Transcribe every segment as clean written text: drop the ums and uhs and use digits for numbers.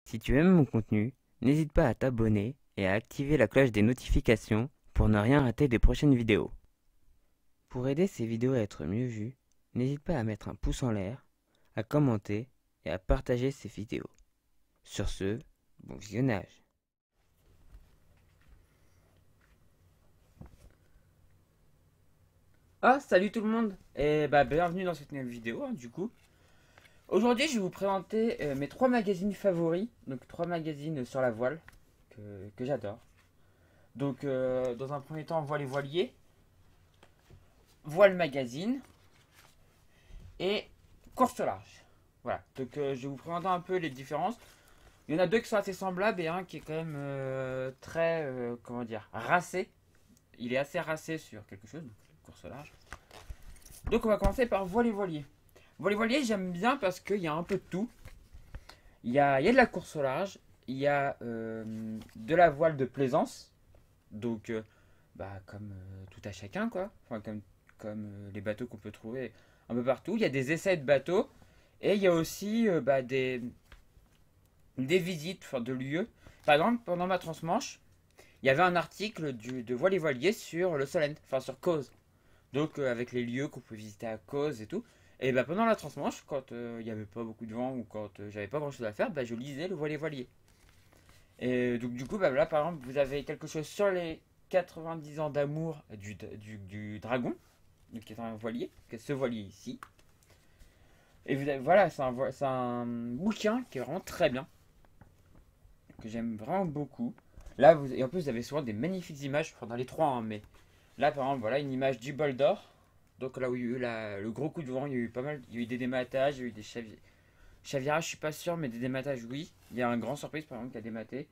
Si tu aimes mon contenu, n'hésite pas à t'abonner et à activer la cloche des notifications pour ne rien rater des prochaines vidéos. Pour aider ces vidéos à être mieux vues, n'hésite pas à mettre un pouce en l'air, à commenter et à partager ces vidéos. Sur ce, bon visionnage. Ah, salut tout le monde et bienvenue dans cette nouvelle vidéo du coup. Aujourd'hui je vais vous présenter mes 3 magazines favoris, donc 3 magazines sur la voile que j'adore. Donc dans un premier temps Voile et Voilier, Voile Magazine et Course au large. Voilà, donc je vais vous présenter un peu les différences. Il y en a deux qui sont assez semblables et un qui est quand même très, comment dire, racé. Il est assez racé sur quelque chose, donc course au large. Donc on va commencer par Voile et Voilier. Voile et Voilier j'aime bien parce qu'il y a un peu de tout. Il y a de la course au large, il y a de la voile de plaisance, donc comme tout à chacun quoi, enfin comme les bateaux qu'on peut trouver un peu partout. Il y a des essais de bateaux et il y a aussi des visites enfin, de lieux. Par exemple, pendant ma transmanche, il y avait un article de Voile et Voilier sur le Solent, enfin sur Causes. Donc avec les lieux qu'on peut visiter à Causes et tout. Et pendant la transmanche, quand il n'y avait pas beaucoup de vent ou quand j'avais pas grand chose à faire, je lisais le Voile et Voilier. Et donc du coup, là par exemple, vous avez quelque chose sur les 90 ans d'amour du dragon, donc qui est un voilier, qui est ce voilier ici. Et vous avez, voilà, c'est un bouquin qui est vraiment très bien, que j'aime vraiment beaucoup. Là, et en plus, vous avez souvent des magnifiques images, enfin dans les trois, hein, mais là par exemple, voilà une image du bol d'or. Donc là où il y a eu le gros coup de vent, il y a eu pas mal, il y a eu des dématages, il y a eu des chavirages, je suis pas sûr, mais des dématages, oui. Il y a un grand surprise par exemple qui a dématé.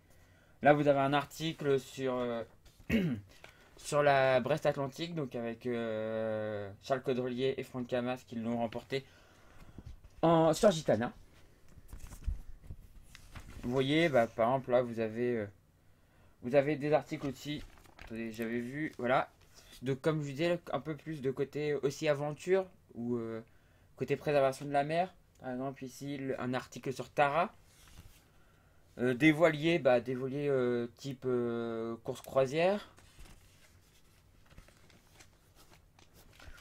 Là, vous avez un article sur, sur la Brest Atlantique, donc avec Charles Caudrelier et Franck Camas qui l'ont remporté sur Gitana. Vous voyez, par exemple, là, vous avez des articles aussi. Attendez, j'avais vu, voilà. Comme je vous disais, un peu plus de côté aussi aventure ou côté préservation de la mer. Par exemple, ici, un article sur Tara. Des voiliers, des voiliers type course croisière.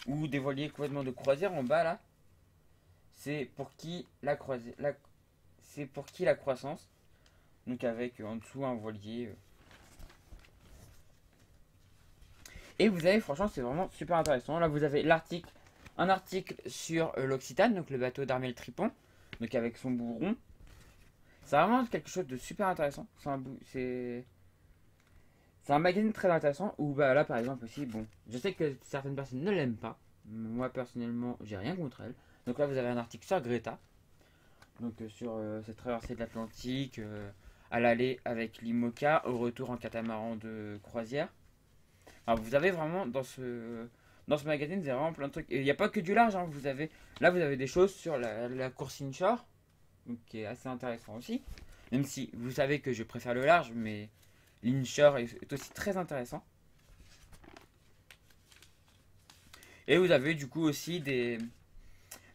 Ou des voiliers complètement de croisière en bas là. C'est pour qui la croisière, c'est pour qui la croissance. Donc avec en dessous un voilier. Et vous avez franchement c'est vraiment super intéressant. Là vous avez un article sur l'Occitane, donc le bateau d'Armel Tripon, donc avec son bourron. C'est vraiment quelque chose de super intéressant. C'est un magazine très intéressant où là par exemple aussi, bon, je sais que certaines personnes ne l'aiment pas. Moi personnellement, j'ai rien contre elle. Donc là vous avez un article sur Greta, donc sur cette traversée de l'Atlantique à l'aller avec l'IMOCA, au retour en catamaran de croisière. Alors vous avez vraiment dans ce magazine, vous avez vraiment plein de trucs. Et il n'y a pas que du large, hein, vous avez des choses sur la course inshore, donc qui est assez intéressant aussi. Même si vous savez que je préfère le large, mais l'inshore est aussi très intéressant. Et vous avez du coup aussi des...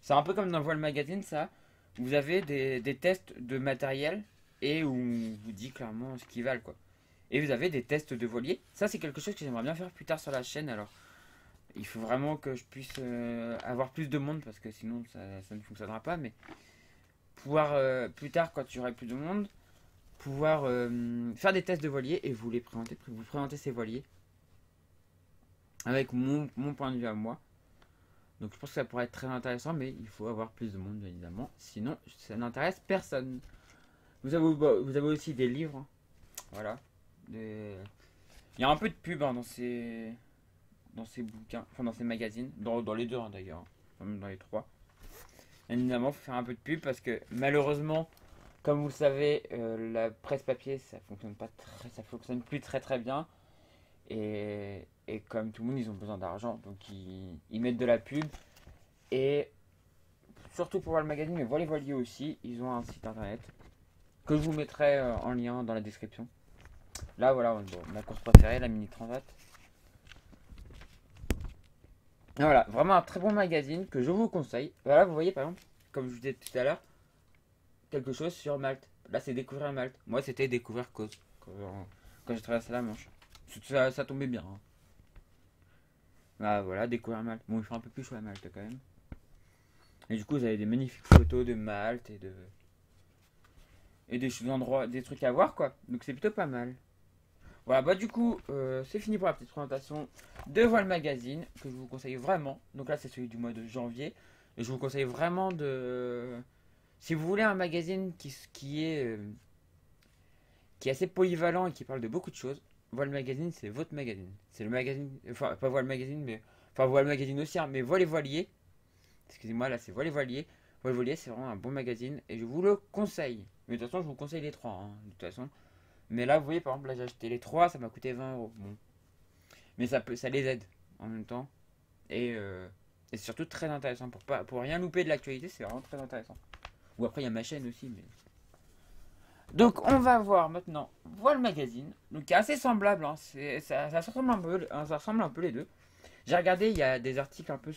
C'est un peu comme dans Voile Magazine ça. Vous avez des tests de matériel et où on vous dit clairement ce qu'ils valent quoi. Et vous avez des tests de voilier. Ça c'est quelque chose que j'aimerais bien faire plus tard sur la chaîne. Alors il faut vraiment que je puisse avoir plus de monde parce que sinon ça ne fonctionnera pas. Mais pouvoir plus tard quand il y aura plus de monde, pouvoir faire des tests de voilier et vous présenter ces voiliers avec mon point de vue à moi. Donc je pense que ça pourrait être très intéressant, mais il faut avoir plus de monde, bien évidemment. Sinon, ça n'intéresse personne. Vous avez aussi des livres. Hein. Voilà. Il y a un peu de pub hein, dans ces bouquins, enfin dans ces magazines. Dans les deux hein, d'ailleurs. Hein. Enfin, même dans les trois. Bien évidemment, il faut faire un peu de pub parce que malheureusement, comme vous le savez, la presse papier, ça fonctionne plus très très bien. Et comme tout le monde, ils ont besoin d'argent. Donc ils mettent de la pub. Et surtout pour voir le magazine, mais Voile et Voilier aussi, ils ont un site internet que je vous mettrai en lien dans la description. Là, voilà, ma course préférée, la Mini Transat. Voilà, vraiment un très bon magazine que je vous conseille. Voilà, vous voyez par exemple, comme je vous disais tout à l'heure, quelque chose sur Malte. Là, c'est découvrir Malte. Moi, c'était découvrir Cause. Quand j'ai traversé la Manche. Ça tombait bien. Hein. Bah voilà, découvrir Malte. Bon, il fait un peu plus chaud à Malte quand même. Et du coup, vous avez des magnifiques photos de Malte et des endroits, des trucs à voir quoi. Donc c'est plutôt pas mal. Voilà, bah du coup, c'est fini pour la petite présentation de Voile Magazine que je vous conseille vraiment. Donc là, c'est celui du mois de janvier. Et je vous conseille vraiment de. Si vous voulez un magazine qui est assez polyvalent et qui parle de beaucoup de choses, Voile Magazine, c'est votre magazine. C'est le magazine. Enfin, pas Voile Magazine, mais. Enfin, Voile Magazine aussi, hein, mais Voile et Voilier. Excusez-moi, là, c'est Voile et Voilier. Voile et Voilier, c'est vraiment un bon magazine et je vous le conseille. Mais de toute façon, je vous conseille les trois, hein, de toute façon. Mais là, vous voyez, par exemple, là, j'ai acheté les trois, ça m'a coûté 20 €. Bon. Mais ça les aide en même temps. Et c'est surtout très intéressant. Pour rien louper de l'actualité, c'est vraiment très intéressant. Ou après, il y a ma chaîne aussi. Mais... Donc, on va voir maintenant Voile Magazine. Donc, qui est assez semblable. Hein. Ça ressemble un peu les deux. J'ai regardé, il y a des articles un peu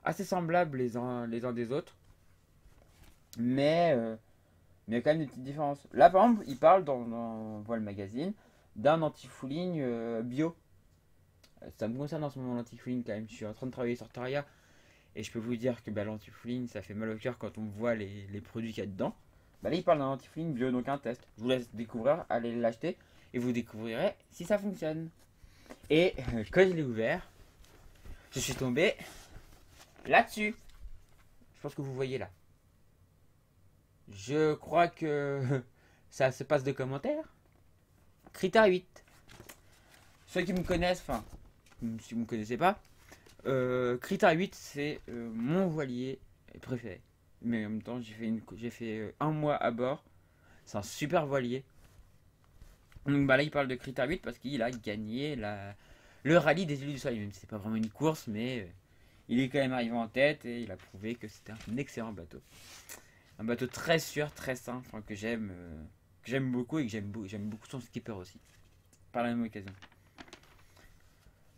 assez semblables les uns des autres. Mais il y a quand même des petites différences. Là, par exemple, il parle dans Voile Magazine d'un anti-fouling bio. Ça me concerne en ce moment l'anti-fouling quand même. Je suis en train de travailler sur Taria. Et je peux vous dire que bah, l'anti-fouling, ça fait mal au cœur quand on voit les produits qu'il y a dedans. Bah, là, il parle d'un anti-fouling bio, donc un test. Je vous laisse découvrir, allez l'acheter. Et vous découvrirez si ça fonctionne. Et quand je l'ai ouvert, je suis tombé là-dessus. Je pense que vous voyez là. Je crois que ça se passe de commentaires. Critère 8. Ceux qui me connaissent, enfin, si vous ne me connaissez pas, Critère 8, c'est mon voilier préféré. Mais en même temps, j'ai fait un mois à bord. C'est un super voilier. Donc bah là, il parle de Critère 8 parce qu'il a gagné le rallye des îles du Soleil. Même si c'est pas vraiment une course, mais il est quand même arrivé en tête et il a prouvé que c'était un excellent bateau. Un bateau très sûr, très sain, enfin, que j'aime beaucoup et que j'aime beaucoup son skipper aussi. Par la même occasion.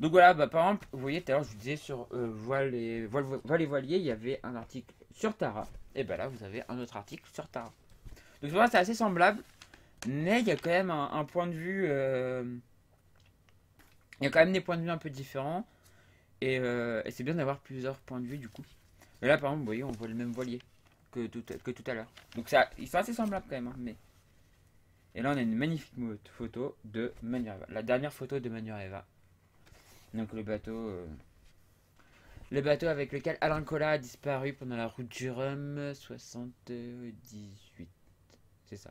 Donc voilà, bah, par exemple, vous voyez tout à l'heure je vous disais sur Voile et Voilier, il y avait un article sur Tara. Et bah là vous avez un autre article sur Tara. Donc voilà, c'est assez semblable, mais il y a quand même un point de vue. Il y a quand même des points de vue un peu différents. Et c'est bien d'avoir plusieurs points de vue du coup. Et là par exemple, vous voyez, on voit le même voilier que tout à l'heure. Donc ça, ils sont assez semblables quand même. Hein, mais... Et là on a une magnifique photo de Manureva. La dernière photo de Manureva. Donc le bateau avec lequel Alain Colas a disparu pendant la route du Rhum 78. C'est ça.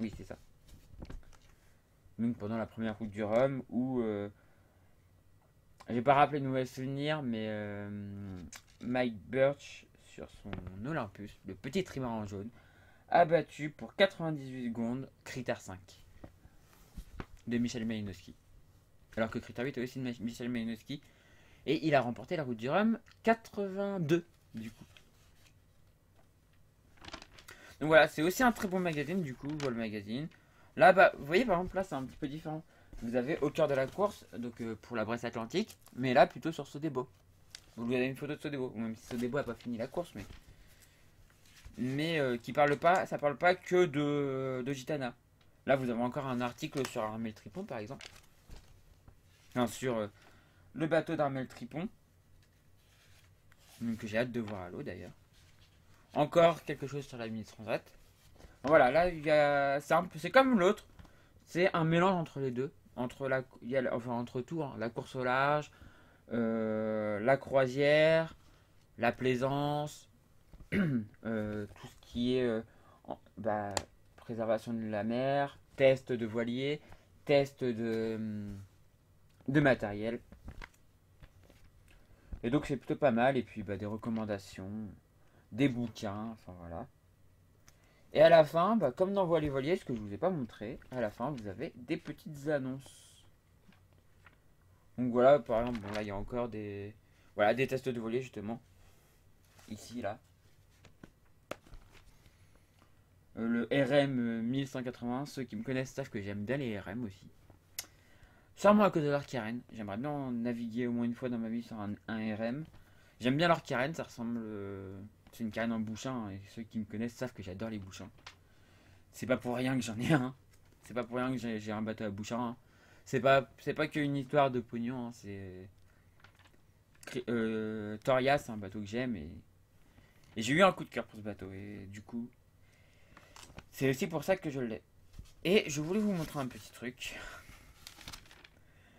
Oui, c'est ça. Donc pendant la première route du Rhum où j'ai pas rappelé de mauvais souvenirs, mais Mike Birch sur son Olympus, le petit trimaran jaune, a battu pour 98 secondes Critère 5 de Michel Malinowski. Alors que Critère 8 est aussi de Michel Malinowski. Et il a remporté la route du Rhum 82 du coup. Donc voilà, c'est aussi un très bon magazine du coup, Voile Magazine. Là, bah, vous voyez par exemple, là c'est un petit peu différent. Vous avez au cœur de la course, donc pour la Bresse Atlantique, mais là plutôt sur Sodebo. Vous avez une photo de Sodebo, même si Sodebo n'a pas fini la course, mais qui parle pas, ça parle pas que de Gitana. Là, vous avez encore un article sur Armel Tripon par exemple. Enfin, sur le bateau d'Armel Tripon. Donc, que j'ai hâte de voir à l'eau d'ailleurs. Encore quelque chose sur la Mini Transat. Voilà, là, c'est comme l'autre. C'est un mélange entre les deux. Entre tout. Hein, la course au large, la croisière, la plaisance, tout ce qui est préservation de la mer, test de voilier, test de matériel. Et donc c'est plutôt pas mal. Et puis des recommandations, des bouquins, enfin voilà. Et à la fin, comme dans Voile et Voilier, ce que je vous ai pas montré, à la fin vous avez des petites annonces. Donc voilà, par exemple, bon là il y a encore des tests de voilier justement. Ici là. Le RM 1180, ceux qui me connaissent savent que j'aime bien les RM aussi. Sûrement à cause de leur carène. J'aimerais bien naviguer au moins une fois dans ma vie sur un RM. J'aime bien leur carène, ça ressemble. C'est une carène en bouchin, et ceux qui me connaissent savent que j'adore les bouchins. C'est pas pour rien que j'en ai un. C'est pas pour rien que j'ai un bateau à Bouchard, hein. C'est pas qu'une histoire de pognon, hein. Toria, c'est un bateau que j'aime et j'ai eu un coup de cœur pour ce bateau. Et du coup, c'est aussi pour ça que je l'ai. Et je voulais vous montrer un petit truc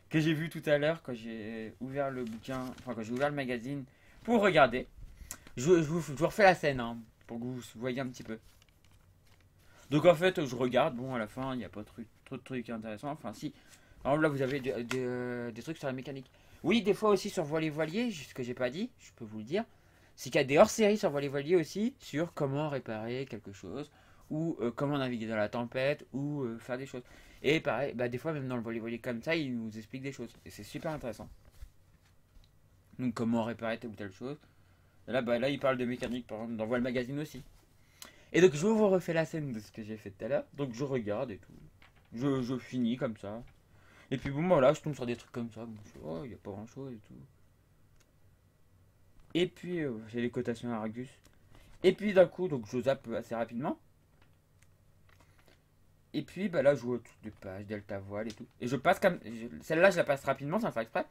que j'ai vu tout à l'heure quand j'ai ouvert le bouquin, enfin quand j'ai ouvert le magazine pour regarder. Je vous refais la scène, hein, pour que vous voyez un petit peu. Donc en fait, je regarde, bon à la fin, il n'y a pas trop de trucs intéressants. Enfin si, par exemple là vous avez des trucs sur la mécanique. Oui, des fois aussi sur Voilier Voilier, ce que j'ai pas dit, je peux vous le dire, c'est qu'il y a des hors-séries sur Voilier Voilier aussi, sur comment réparer quelque chose, ou comment naviguer dans la tempête, ou faire des choses. Et pareil, bah, des fois même dans le Voilier Voilier comme ça, ils nous expliquent des choses. Et c'est super intéressant. Donc comment réparer telle ou telle chose. Et là, bah, là, il parle de mécanique, par exemple, dans Voile Magazine aussi. Et donc je vous refais la scène de ce que j'ai fait tout à l'heure. Donc je regarde et tout. Je finis comme ça. Et puis bon, voilà, je tombe sur des trucs comme ça. Bon, je fais, oh, il n'y a pas grand chose et tout. Et puis j'ai les cotations Argus. Et puis d'un coup, donc je zappe assez rapidement. Et puis bah là, je vois toutes les pages, Delta Voile et tout. Et je passe comme. Celle-là, je la passe rapidement sans faire exprès.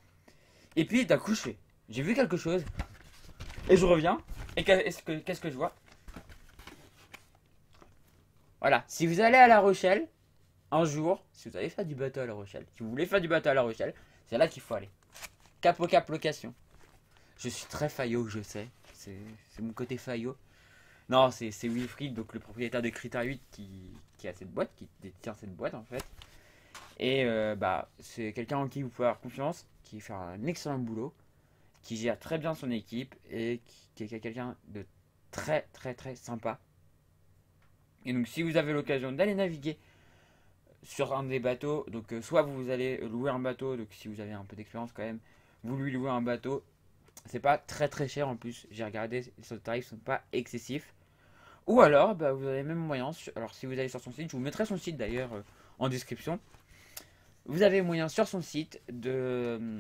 Et puis d'un coup, je fais. J'ai vu quelque chose. Et je reviens. Et qu'est-ce que je vois? Voilà. Si vous allez à La Rochelle, un jour, si vous allez faire du bateau à La Rochelle, si vous voulez faire du bateau à La Rochelle, c'est là qu'il faut aller. Cap au Cap Location. Je suis très faillot, je sais. C'est mon côté faillot. Non, c'est Wilfried, donc le propriétaire de Critère 8 qui a cette boîte, qui détient cette boîte en fait. Et bah, c'est quelqu'un en qui vous pouvez avoir confiance, qui fait un excellent boulot, qui gère très bien son équipe et qui est quelqu'un de très très très sympa. Et donc si vous avez l'occasion d'aller naviguer sur un des bateaux, donc soit vous allez louer un bateau, donc si vous avez un peu d'expérience quand même, vous lui louez un bateau. C'est pas très très cher en plus, j'ai regardé, les tarifs sont pas excessifs. Ou alors, bah, vous avez même moyen, alors si vous allez sur son site, je vous mettrai son site d'ailleurs en description. Vous avez moyen sur son site de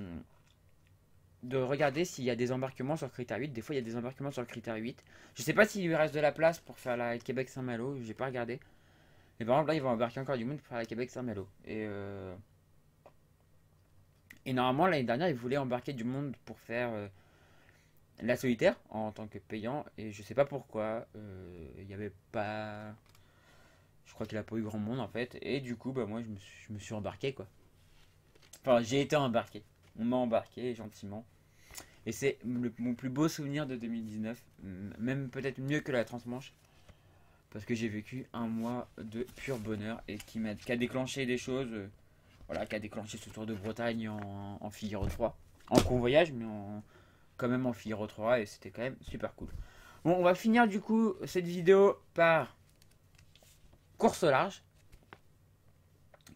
regarder s'il y a des embarquements sur Critère 8. Des fois, il y a des embarquements sur le Critère 8. Je sais pas s'il lui reste de la place pour faire la Québec-Saint-Malo, j'ai pas regardé. Mais par exemple, là, ils vont embarquer encore du monde pour faire la Québec-Saint-Malo. Et normalement, l'année dernière, ils voulaient embarquer du monde pour faire la solitaire en tant que payant. Et je sais pas pourquoi. Il y avait pas. Je crois qu'il a pas eu grand monde en fait. Et du coup, bah, moi, je me suis embarqué quoi. Enfin, j'ai été embarqué. On m'a embarqué gentiment. Et c'est mon plus beau souvenir de 2019. Même peut-être mieux que la transmanche. Parce que j'ai vécu un mois de pur bonheur. Et qui a déclenché des choses. Voilà, qui a déclenché ce tour de Bretagne en Figaro 3. En convoyage, mais quand même en Figaro 3. Et c'était quand même super cool. Bon, on va finir du coup cette vidéo par Course au large,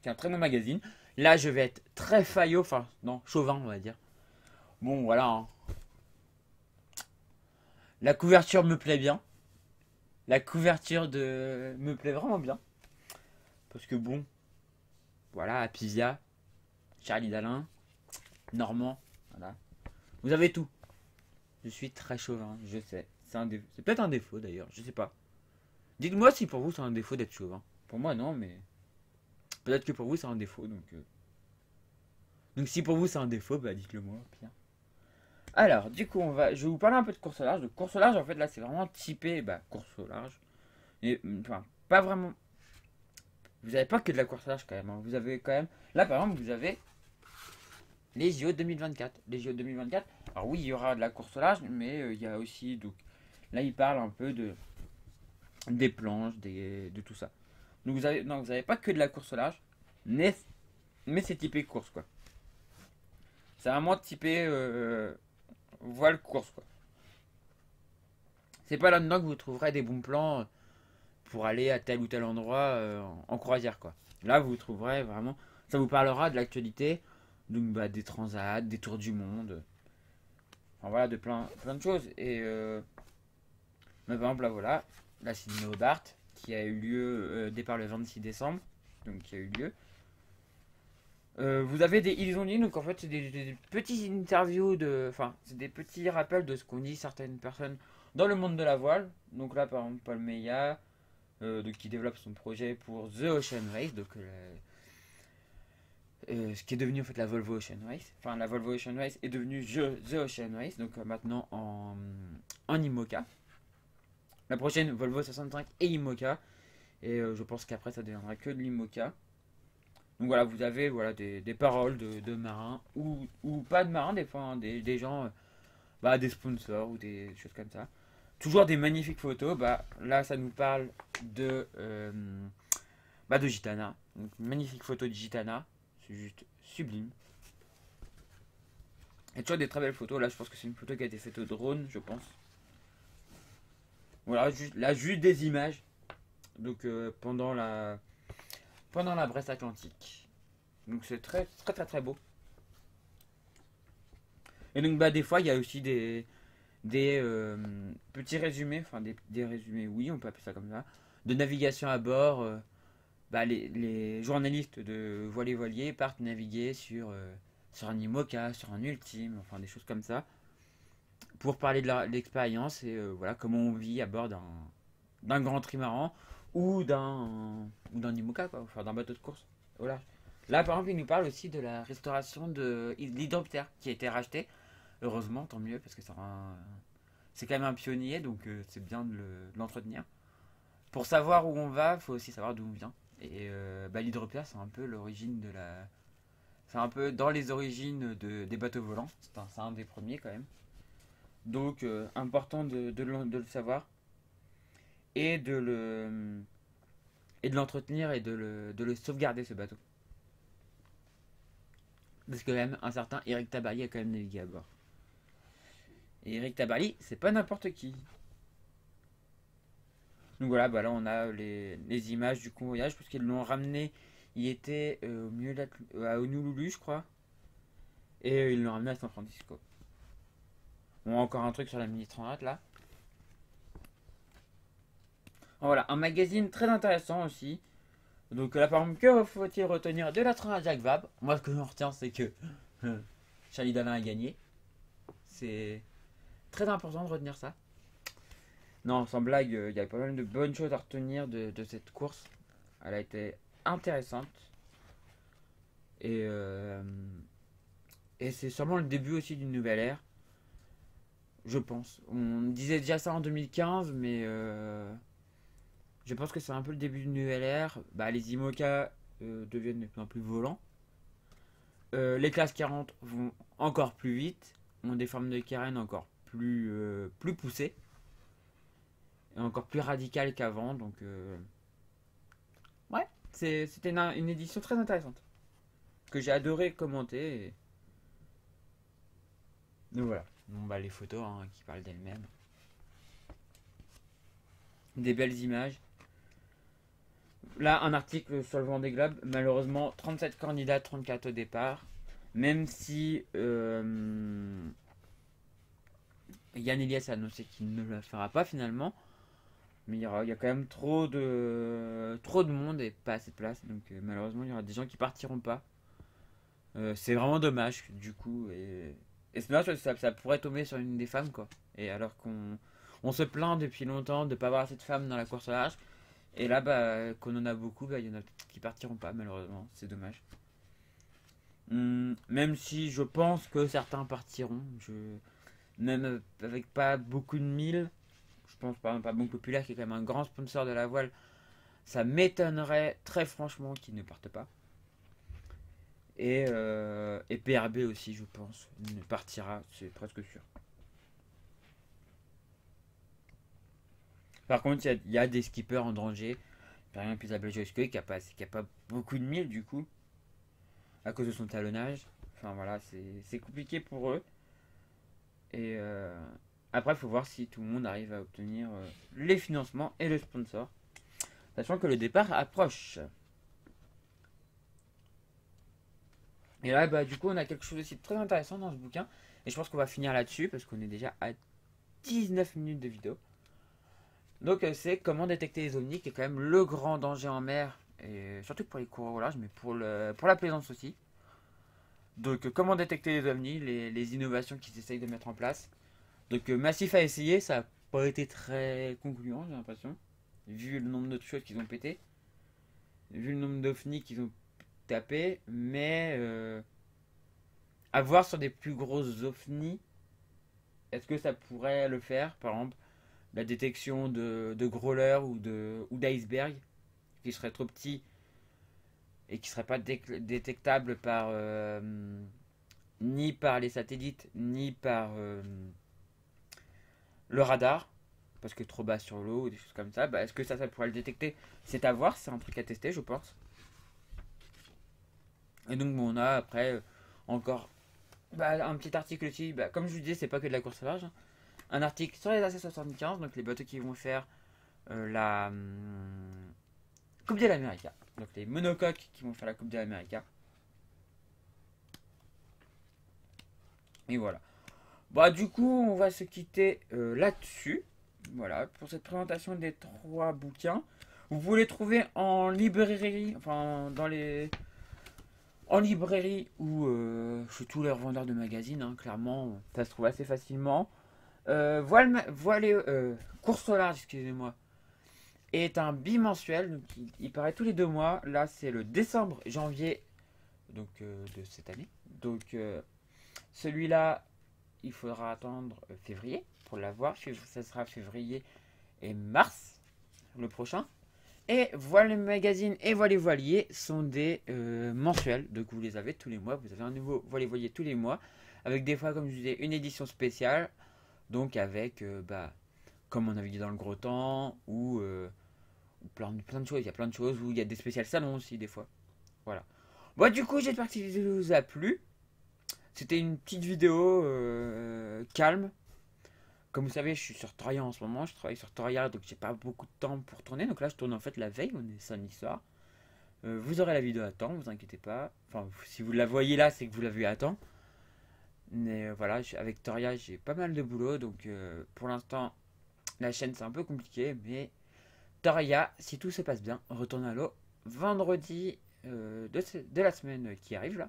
qui est un très bon magazine. Là, je vais être très faillot, enfin, non, chauvin, on va dire. Bon, voilà, hein. La couverture me plaît bien. La couverture me plaît vraiment bien. Parce que bon, voilà, Apivia, Charlie Dalin, Normand, voilà. Vous avez tout. Je suis très chauvin, je sais. C'est peut-être un défaut d'ailleurs, je sais pas. Dites-moi si pour vous c'est un défaut d'être chauvin. Pour moi non, mais peut-être que pour vous c'est un défaut, donc si pour vous c'est un défaut, bah dites-le moi, Pierre. Alors, du coup, je vais vous parler un peu de course au large. De course au large, en fait, là, c'est vraiment typé, bah, course au large. Et, enfin, pas vraiment. Vous n'avez pas que de la course au large, quand même, hein. Vous avez quand même. Là, par exemple, vous avez les JO 2024. Les JO 2024. Alors, oui, il y aura de la course au large, mais il y a aussi. Donc, là, il parle un peu des planches, de tout ça. Donc, non, vous n'avez pas que de la course au large, mais c'est typé course, quoi. C'est vraiment typé voile course, quoi. C'est pas là-dedans que vous trouverez des bons plans pour aller à tel ou tel endroit en croisière, quoi. Là, vous trouverez vraiment. Ça vous parlera de l'actualité, donc bah, des transats, des tours du monde. Enfin voilà, de plein de choses. Et mais par exemple, là, voilà, la Sydney Hobart, qui a eu lieu départ le 26 décembre, donc qui a eu lieu. Vous avez ils ont dit, donc en fait, c'est des petites interviews enfin, c'est des petits rappels de ce qu'ont dit certaines personnes dans le monde de la voile. Donc là, par exemple, Paul Meillat, donc qui développe son projet pour The Ocean Race, donc ce qui est devenu en fait la Volvo Ocean Race. Enfin, la Volvo Ocean Race est devenue The Ocean Race, donc maintenant en IMOCA. La prochaine Volvo 65 et IMOCA, et je pense qu'après ça deviendra que de l'IMOCA. Donc voilà, vous avez voilà, des paroles de marins, ou pas de marins, des fois, hein, des gens, des sponsors ou des choses comme ça. Toujours des magnifiques photos. Là, ça nous parle de Gitana. Donc, magnifique photo de Gitana. C'est juste sublime. Il y a toujours des très belles photos. Là, je pense que c'est une photo qui a été faite au drone, je pense. Voilà, juste des images. Donc, pendant la Brest Atlantique. Donc, c'est très, très, très, très beau. Et donc, des fois, il y a aussi des petits résumés, enfin des résumés, oui, on peut appeler ça comme ça, de navigation à bord. Les journalistes de Voilier Voilier partent naviguer sur un IMOCA, sur un Ultime, enfin des choses comme ça, pour parler de l'expérience et voilà comment on vit à bord d'un grand trimaran ou d'un IMOCA, quoi, enfin d'un bateau de course. Voilà. Là, par exemple, il nous parle aussi de la restauration de l'hydroptère qui a été racheté. Heureusement, tant mieux, parce que c'est quand même un pionnier, donc c'est bien de l'entretenir. Pour savoir où on va, il faut aussi savoir d'où on vient. Et l'hydroptère, c'est un peu l'origine de la. C'est un peu dans les origines des bateaux volants. C'est un des premiers quand même. Donc, important de le savoir. Et de l'entretenir et de le sauvegarder, ce bateau. Parce que, quand même, un certain Eric Tabarly a quand même navigué à bord. Et Eric Tabarly, c'est pas n'importe qui. Donc voilà, là on a les images du convoyage, parce qu'ils l'ont ramené. Il était au milieu à Honolulu, je crois. Et ils l'ont ramené à San Francisco. On a encore un truc sur la Mini Transat là. Voilà, un magazine très intéressant aussi. Donc là, par exemple, que faut-il retenir de la Transat Jacques Vabre? Moi, ce que j'en retiens, c'est que Charlie Dalin a gagné. C'est très important de retenir ça. Non, sans blague, il y a pas mal de bonnes choses à retenir de cette course. Elle a été intéressante. Et, euh, et c'est sûrement le début aussi d'une nouvelle ère, je pense. On disait déjà ça en 2015, mais je pense que c'est un peu le début d'une nouvelle ère. Les IMOCA deviennent de plus en plus volants. Les classes 40 vont encore plus vite, ont des formes de carène encore plus poussées, et encore plus radicales qu'avant. Donc, ouais, c'était une édition très intéressante, que j'ai adoré commenter. Donc voilà. Bon, les photos qui parlent d'elles-mêmes. Des belles images. Là, un article sur le Vendée Globe. Malheureusement, 37 candidats, 34 au départ. Même si Yann Elias a annoncé qu'il ne le fera pas finalement. Mais il y a quand même trop de monde et pas assez de place. Donc malheureusement, il y aura des gens qui partiront pas. C'est vraiment dommage du coup. Et c'est dommage parce que ça pourrait tomber sur une des femmes, quoi. Et alors qu'on se plaint depuis longtemps de ne pas avoir assez de femmes dans la course au large. Et là, qu'on en a beaucoup, il y en a qui partiront pas, malheureusement. C'est dommage. Même si je pense que certains partiront. Même avec pas beaucoup de milles, je pense pas Banque Populaire, qui est quand même un grand sponsor de la voile, ça m'étonnerait très franchement qu'ils ne partent pas. Et PRB aussi, je pense, ne partira, c'est presque sûr. Par contre, il y a des skippers en danger. Par exemple, Isabelle Josque qui a pas beaucoup de milles du coup, à cause de son talonnage. Enfin voilà, c'est compliqué pour eux. Et après, il faut voir si tout le monde arrive à obtenir les financements et le sponsor. Sachant que le départ approche. Et là, du coup, on a quelque chose aussi de très intéressant dans ce bouquin. Et je pense qu'on va finir là-dessus parce qu'on est déjà à 19 minutes de vidéo. Donc, c'est comment détecter les ovnis, qui est quand même le grand danger en mer. Et surtout pour les coureurs au large, mais pour la plaisance aussi. Donc, comment détecter les ovnis, les innovations qu'ils essayent de mettre en place. Donc, Massif a essayé, ça n'a pas été très concluant, j'ai l'impression. vu le nombre d'autres choses qu'ils ont pété, vu le nombre d'OVNI qu'ils ont tapé, mais à voir sur des plus grosses OVNI, est-ce que ça pourrait le faire, par exemple, la détection de growlers ou d'iceberg, qui seraient trop petits et qui ne seraient pas détectables par ni par les satellites, ni par le radar, parce que trop bas sur l'eau ou des choses comme ça, bah, est-ce que ça pourrait le détecter? C'est à voir, c'est un truc à tester, je pense. Et donc, bon, on a après encore un petit article aussi, comme je vous disais, c'est pas que de la course à large, hein. Un article sur les AC-75, donc les bateaux qui vont faire la Coupe de l'Amérique. Donc les monocoques qui vont faire la Coupe de l'Amérique. Et voilà. Bah du coup, on va se quitter là-dessus. Voilà, pour cette présentation des 3 bouquins. Vous pouvez les trouver en librairie, enfin dans les... En librairie ou chez tous les revendeurs de magazines, hein, clairement, ça se trouve assez facilement. Course au large, excusez-moi, est un bimensuel, donc il paraît tous les 2 mois. Là, c'est le décembre, janvier donc, de cette année. Donc, celui-là, il faudra attendre février pour l'avoir. Ça sera février et mars, le prochain. Et Voile Magazine et Voile et Voilier sont des mensuels. Donc, vous les avez tous les mois. Vous avez un nouveau Voile et Voilier tous les mois. Avec des fois, comme je disais, une édition spéciale. Donc, avec, comme on avait dit dans le gros temps, ou plein de choses. Il y a plein de choses où il y a des spéciales salons aussi, des fois. Voilà. Bon, du coup, j'espère que ça vous a plu. C'était une petite vidéo calme. Comme vous savez, je suis sur Toria en ce moment. Je travaille sur Toria, donc j'ai pas beaucoup de temps pour tourner. Donc là, je tourne en fait la veille. On est samedi soir. Vous aurez la vidéo à temps, vous inquiétez pas. Enfin, si vous la voyez là, c'est que vous l'avez à temps. Mais voilà, avec Toria, j'ai pas mal de boulot. Donc pour l'instant, la chaîne, c'est un peu compliqué. Mais Toria, si tout se passe bien, retourne à l'eau vendredi de la semaine qui arrive là.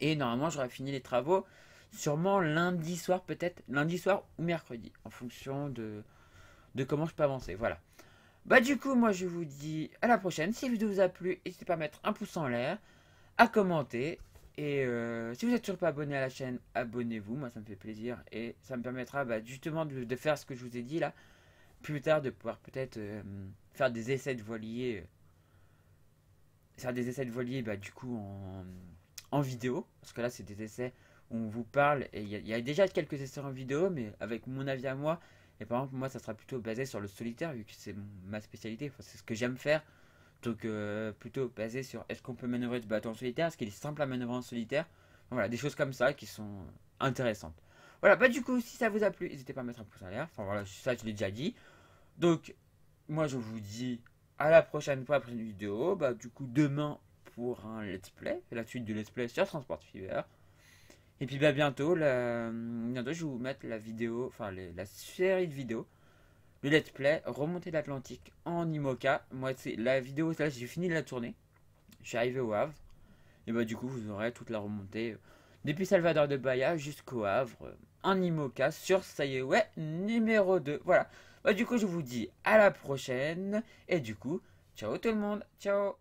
Et normalement, j'aurai fini les travaux sûrement lundi soir, peut-être lundi soir ou mercredi, en fonction de comment je peux avancer. Voilà. Bah, du coup, moi, je vous dis à la prochaine. Si la vidéo vous a plu, n'hésitez pas à mettre un pouce en l'air, à commenter. Et si vous n'êtes toujours pas abonné à la chaîne, abonnez-vous. Moi, ça me fait plaisir. Et ça me permettra justement de faire ce que je vous ai dit là. Plus tard, de pouvoir peut-être faire des essais de voilier. Faire des essais de voilier, du coup, en vidéo. Parce que là, c'est des essais où on vous parle. Et il y a déjà quelques essais en vidéo, mais avec mon avis à moi. Et par exemple, moi, ça sera plutôt basé sur le solitaire, vu que c'est ma spécialité. Enfin, c'est ce que j'aime faire. Donc, plutôt basé sur est-ce qu'on peut manœuvrer ce bateau en solitaire? Est-ce qu'il est simple à manœuvrer en solitaire? Voilà, des choses comme ça qui sont intéressantes. Voilà, du coup, si ça vous a plu, n'hésitez pas à mettre un pouce en l'air. Enfin, voilà, ça, je l'ai déjà dit. Donc, moi, je vous dis à la prochaine fois pour une vidéo. Du coup, demain pour un let's play, la suite du let's play sur Transport Fever. Et puis bientôt, bientôt, je vais vous mettre la vidéo, enfin la série de vidéos, le let's play remontée de l'Atlantique en IMOCA. Moi, c'est la vidéo, là, j'ai fini de la tourner. Je suis arrivé au Havre. Et du coup, vous aurez toute la remontée depuis Salvador de Bahia jusqu'au Havre en IMOCA sur ouais numéro 2. Voilà. Du coup, je vous dis à la prochaine. Et du coup, ciao tout le monde. Ciao.